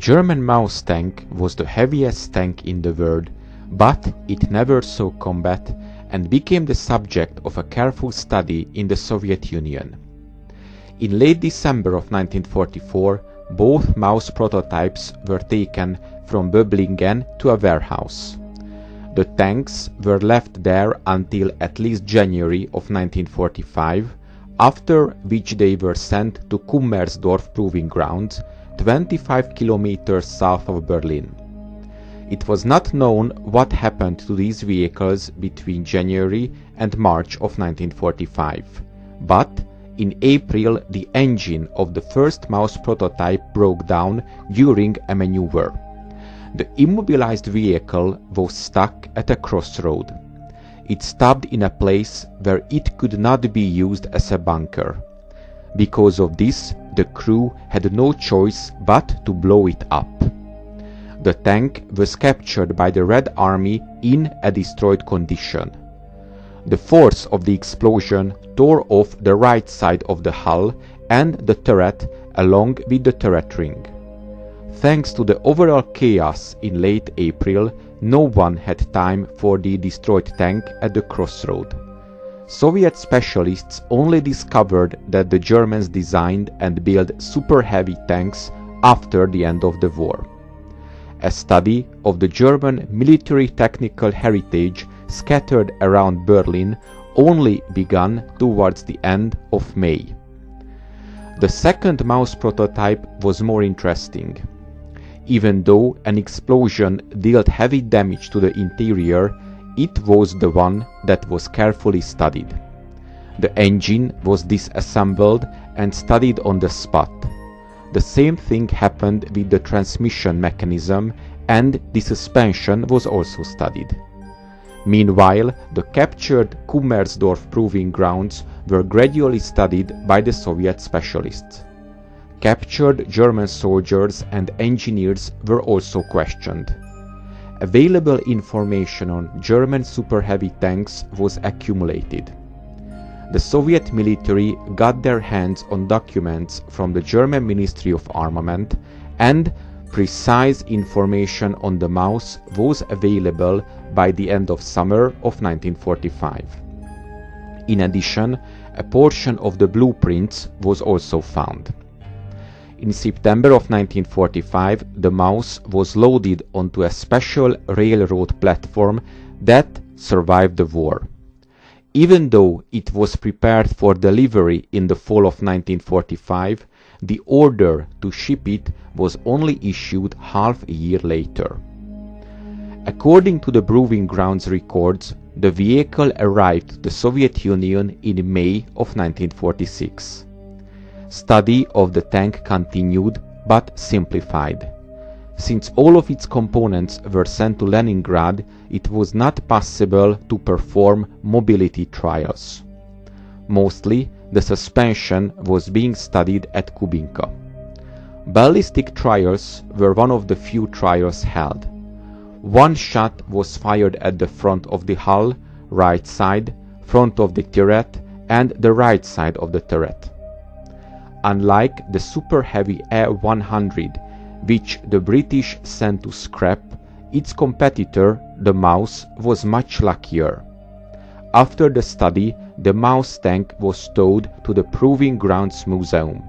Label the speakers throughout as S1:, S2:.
S1: German Maus tank was the heaviest tank in the world, but it never saw combat and became the subject of a careful study in the Soviet Union. In late December of 1944, both Maus prototypes were taken from Böblingen to a warehouse. The tanks were left there until at least January of 1945, after which they were sent to Kummersdorf proving grounds, 25 kilometers south of Berlin. It was not known what happened to these vehicles between January and March of 1945, but in April the engine of the first Maus prototype broke down during a maneuver. The immobilized vehicle was stuck at a crossroad. It stopped in a place where it could not be used as a bunker. Because of this, the crew had no choice but to blow it up. The tank was captured by the Red Army in a destroyed condition. The force of the explosion tore off the right side of the hull and the turret along with the turret ring. Thanks to the overall chaos in late April, no one had time for the destroyed tank at the crossroad. Soviet specialists only discovered that the Germans designed and built super heavy tanks after the end of the war. A study of the German military technical heritage scattered around Berlin only began towards the end of May. The second Maus prototype was more interesting. Even though an explosion dealt heavy damage to the interior, it was the one that was carefully studied. The engine was disassembled and studied on the spot. The same thing happened with the transmission mechanism, and the suspension was also studied. Meanwhile, the captured Kummersdorf proving grounds were gradually studied by the Soviet specialists. Captured German soldiers and engineers were also questioned. Available information on German super heavy tanks was accumulated. The Soviet military got their hands on documents from the German Ministry of Armament, and precise information on the Maus was available by the end of summer of 1945. In addition, a portion of the blueprints was also found. In September of 1945, the Maus was loaded onto a special railroad platform that survived the war. Even though it was prepared for delivery in the fall of 1945, the order to ship it was only issued half a year later. According to the Proving Grounds records, the vehicle arrived to the Soviet Union in May of 1946. Study of the tank continued, but simplified. Since all of its components were sent to Leningrad, it was not possible to perform mobility trials. Mostly, the suspension was being studied at Kubinka. Ballistic trials were one of the few trials held. One shot was fired at the front of the hull, right side, front of the turret, and the right side of the turret. Unlike the super heavy A-100, which the British sent to scrap, its competitor, the Maus, was much luckier. After the study, the Maus tank was towed to the Proving Grounds Museum.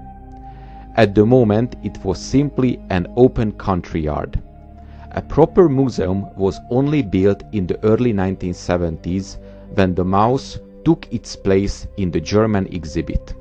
S1: At the moment, it was simply an open country yard. A proper museum was only built in the early 1970s, when the Maus took its place in the German exhibit.